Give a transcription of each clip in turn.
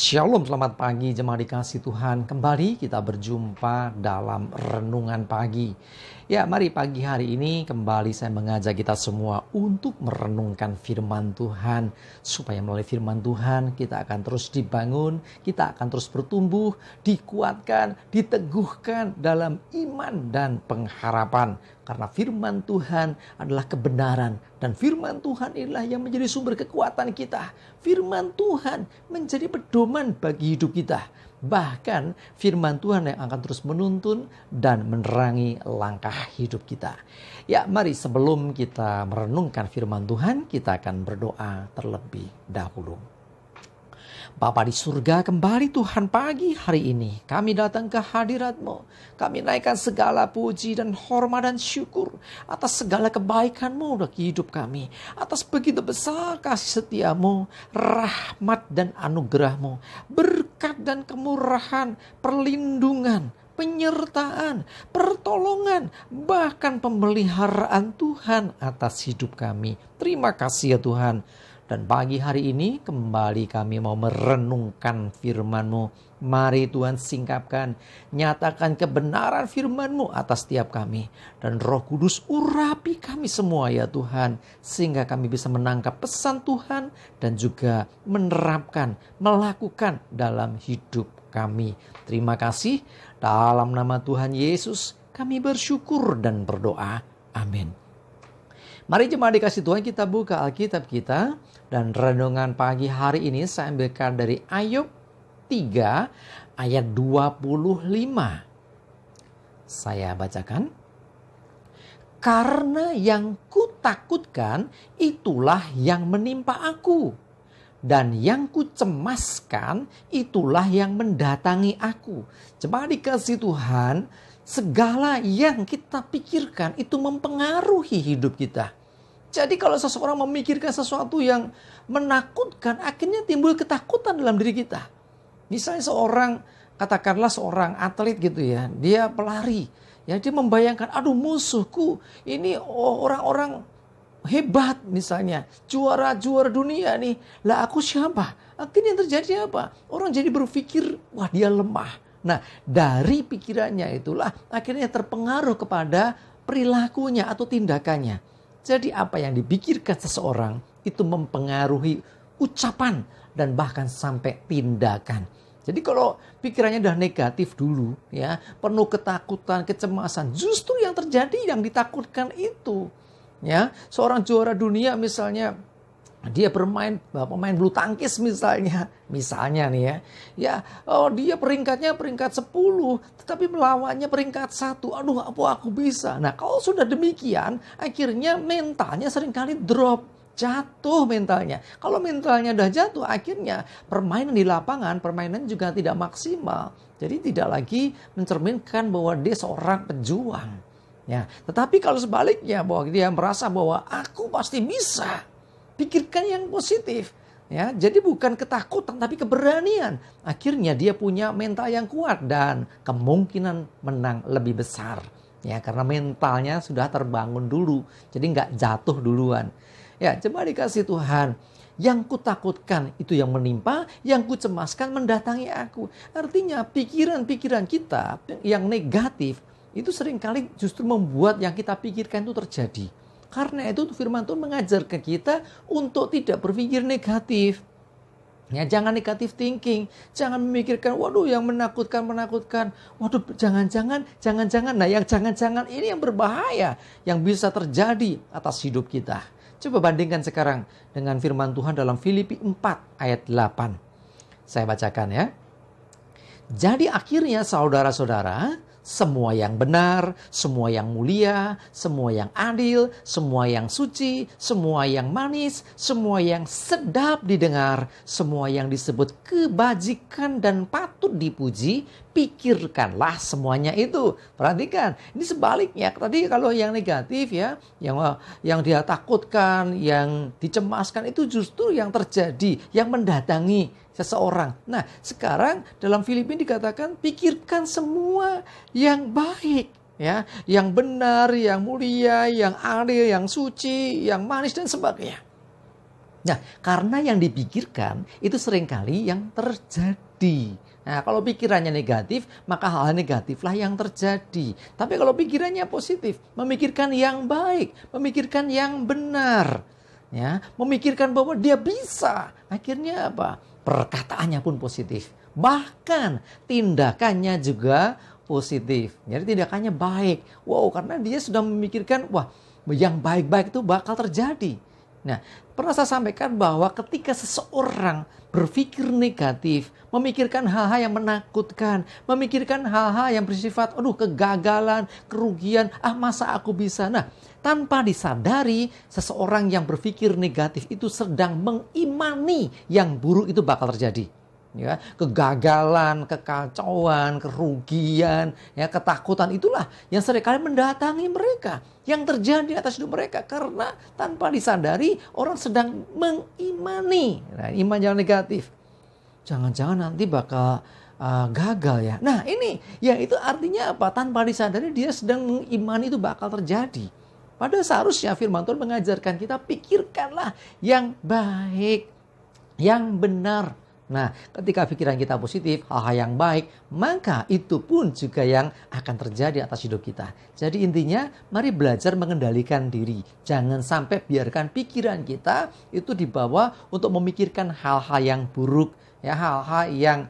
Shalom, selamat pagi jemaat dikasih Tuhan. Kembali kita berjumpa dalam renungan pagi. Ya, mari pagi hari ini kembali saya mengajak kita semua untuk merenungkan firman Tuhan. Supaya melalui firman Tuhan kita akan terus dibangun, kita akan terus bertumbuh, dikuatkan, diteguhkan dalam iman dan pengharapan. Karena firman Tuhan adalah kebenaran dan firman Tuhan inilah yang menjadi sumber kekuatan kita. Firman Tuhan menjadi pedoman bagi hidup kita. Bahkan firman Tuhan yang akan terus menuntun dan menerangi langkah hidup kita. Ya, mari sebelum kita merenungkan firman Tuhan, kita akan berdoa terlebih dahulu. Bapa di surga, kembali Tuhan pagi hari ini kami datang ke hadirat-Mu. Kami naikkan segala puji dan hormat dan syukur atas segala kebaikan-Mu bagi hidup kami. Atas begitu besar kasih setia-Mu, rahmat dan anugerah-Mu, berkat dan kemurahan, perlindungan, penyertaan, pertolongan, bahkan pemeliharaan Tuhan atas hidup kami. Terima kasih ya Tuhan. Dan pagi hari ini kembali kami mau merenungkan firman-Mu. Mari Tuhan singkapkan, nyatakan kebenaran firman-Mu atas setiap kami. Dan Roh Kudus urapi kami semua ya Tuhan. Sehingga kami bisa menangkap pesan Tuhan dan juga menerapkan, melakukan dalam hidup kami. Terima kasih. Dalam nama Tuhan Yesus kami bersyukur dan berdoa. Amin. Mari jemaat dikasih Tuhan, kita buka Alkitab kita. Dan renungan pagi hari ini saya ambilkan dari Ayub 3 ayat 25. Saya bacakan. Karena yang kutakutkan itulah yang menimpa aku. Dan yang kucemaskan itulah yang mendatangi aku. Jemaat dikasih Tuhan, segala yang kita pikirkan itu mempengaruhi hidup kita. Jadi kalau seseorang memikirkan sesuatu yang menakutkan, akhirnya timbul ketakutan dalam diri kita. Misalnya katakanlah seorang atlet gitu ya, dia pelari. Ya, dia membayangkan, aduh musuhku ini orang-orang hebat misalnya. Juara-juara dunia nih, lah aku siapa? Akhirnya terjadi apa? Orang jadi berpikir, wah dia lemah. Nah, dari pikirannya itulah akhirnya terpengaruh kepada perilakunya atau tindakannya. Jadi apa yang dipikirkan seseorang itu mempengaruhi ucapan dan bahkan sampai tindakan. Jadi kalau pikirannya udah negatif dulu ya, penuh ketakutan, kecemasan, justru yang terjadi yang ditakutkan itu. Ya, seorang juara dunia misalnya dia pemain bulu tangkis misalnya nih ya, dia peringkat 10, tetapi melawannya peringkat 1. Aduh, apa aku bisa? Nah, kalau sudah demikian, akhirnya mentalnya seringkali drop, jatuh mentalnya. Kalau mentalnya udah jatuh, akhirnya permainan di lapangan, permainan juga tidak maksimal. Jadi tidak lagi mencerminkan bahwa dia seorang pejuang. Ya, tetapi kalau sebaliknya bahwa dia merasa bahwa aku pasti bisa. Pikirkan yang positif. Ya, jadi bukan ketakutan tapi keberanian. Akhirnya dia punya mental yang kuat dan kemungkinan menang lebih besar. Ya, karena mentalnya sudah terbangun dulu. Jadi nggak jatuh duluan. Ya, coba dikasih Tuhan. Yang kutakutkan itu yang menimpa, yang kucemaskan mendatangi aku. Artinya pikiran-pikiran kita yang negatif itu seringkali justru membuat yang kita pikirkan itu terjadi. Karena itu firman Tuhan mengajarkan kita untuk tidak berpikir negatif. Ya, jangan negatif thinking. Jangan memikirkan, waduh yang menakutkan. Waduh jangan-jangan. Nah, yang jangan-jangan ini yang berbahaya. Yang bisa terjadi atas hidup kita. Coba bandingkan sekarang dengan firman Tuhan dalam Filipi 4 ayat 8. Saya bacakan ya. Jadi akhirnya saudara-saudara, semua yang benar, semua yang mulia, semua yang adil, semua yang suci, semua yang manis, semua yang sedap didengar, semua yang disebut kebajikan dan patut dipuji, pikirkanlah semuanya itu. Perhatikan, ini sebaliknya. Tadi kalau yang negatif ya, yang dia takutkan, yang dicemaskan itu justru yang terjadi, yang mendatangi seseorang. Nah, sekarang dalam Filipi dikatakan pikirkan semua yang baik, ya, yang benar, yang mulia, yang adil, yang suci, yang manis dan sebagainya. Nah, karena yang dipikirkan itu seringkali yang terjadi. Nah, kalau pikirannya negatif, maka hal negatiflah yang terjadi. Tapi kalau pikirannya positif, memikirkan yang baik, memikirkan yang benar, ya, memikirkan bahwa dia bisa, akhirnya apa? Perkataannya pun positif. Bahkan tindakannya juga positif. Jadi tindakannya baik. Wow, karena dia sudah memikirkan, wah, yang baik-baik itu bakal terjadi. Nah, pernah saya sampaikan bahwa ketika seseorang berpikir negatif, memikirkan hal-hal yang menakutkan, memikirkan hal-hal yang bersifat, kegagalan, kerugian, masa aku bisa. Nah, tanpa disadari, seseorang yang berpikir negatif itu sedang mengimani yang buruk itu bakal terjadi. Ya, kegagalan, kekacauan, kerugian, ya, ketakutan itulah yang seringkali mendatangi mereka, yang terjadi atas hidup mereka karena tanpa disadari orang sedang mengimani. Nah, iman yang negatif. Jangan-jangan nanti bakal gagal ya. Nah, ini ya itu artinya apa? Tanpa disadari dia sedang mengimani itu bakal terjadi. Padahal seharusnya firman Tuhan mengajarkan kita pikirkanlah yang baik, yang benar. Nah, ketika pikiran kita positif, hal-hal yang baik, maka itu pun juga yang akan terjadi atas hidup kita. Jadi intinya, mari belajar mengendalikan diri. Jangan sampai biarkan pikiran kita itu dibawa untuk memikirkan hal-hal yang buruk, ya, hal-hal yang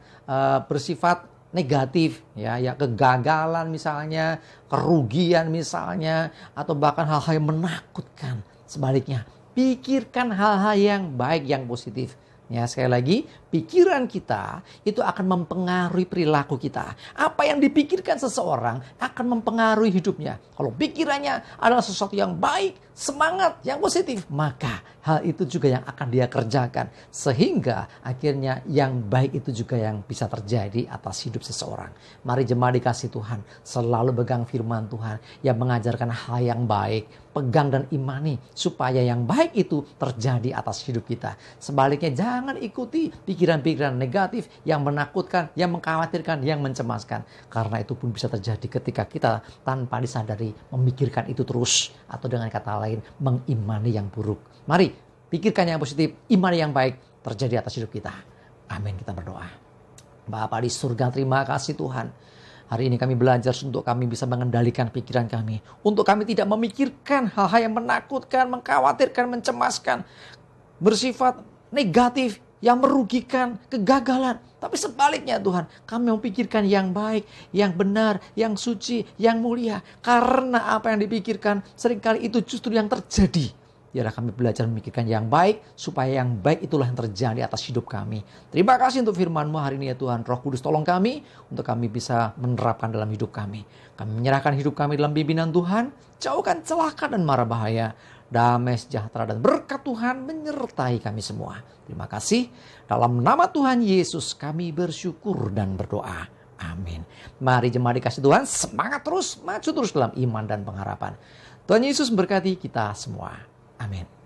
bersifat negatif, ya, kegagalan misalnya, kerugian misalnya, atau bahkan hal-hal yang menakutkan. Sebaliknya, pikirkan hal-hal yang baik, yang positif. Ya, sekali lagi, pikiran kita itu akan mempengaruhi perilaku kita. Apa yang dipikirkan seseorang akan mempengaruhi hidupnya. Kalau pikirannya adalah sesuatu yang baik, semangat, yang positif, maka hal itu juga yang akan dia kerjakan. Sehingga akhirnya yang baik itu juga yang bisa terjadi atas hidup seseorang. Mari jemaat dikasih Tuhan, selalu pegang firman Tuhan yang mengajarkan hal yang baik. Pegang dan imani supaya yang baik itu terjadi atas hidup kita. Sebaliknya jangan ikuti pikiran-pikiran negatif yang menakutkan, yang mengkhawatirkan, yang mencemaskan. Karena itu pun bisa terjadi ketika kita tanpa disadari memikirkan itu terus. Atau dengan kata lain mengimani yang buruk. Mari pikirkan yang positif, imani yang baik terjadi atas hidup kita. Amin, kita berdoa. Bapa di surga, terima kasih Tuhan. Hari ini kami belajar untuk kami bisa mengendalikan pikiran kami. Untuk kami tidak memikirkan hal-hal yang menakutkan, mengkhawatirkan, mencemaskan. Bersifat negatif, yang merugikan, kegagalan. Tapi sebaliknya Tuhan, kami memikirkan yang baik, yang benar, yang suci, yang mulia. Karena apa yang dipikirkan seringkali itu justru yang terjadi. Biarlah kami belajar memikirkan yang baik, supaya yang baik itulah yang terjadi atas hidup kami. Terima kasih untuk firman-Mu hari ini ya Tuhan. Roh Kudus tolong kami, untuk kami bisa menerapkan dalam hidup kami. Kami menyerahkan hidup kami dalam pimpinan Tuhan. Jauhkan celaka dan mara bahaya. Damai sejahtera dan berkat Tuhan menyertai kami semua. Terima kasih. Dalam nama Tuhan Yesus kami bersyukur dan berdoa. Amin. Mari jemaat dikasih Tuhan, semangat terus, maju terus dalam iman dan pengharapan. Tuhan Yesus memberkati kita semua. Amin.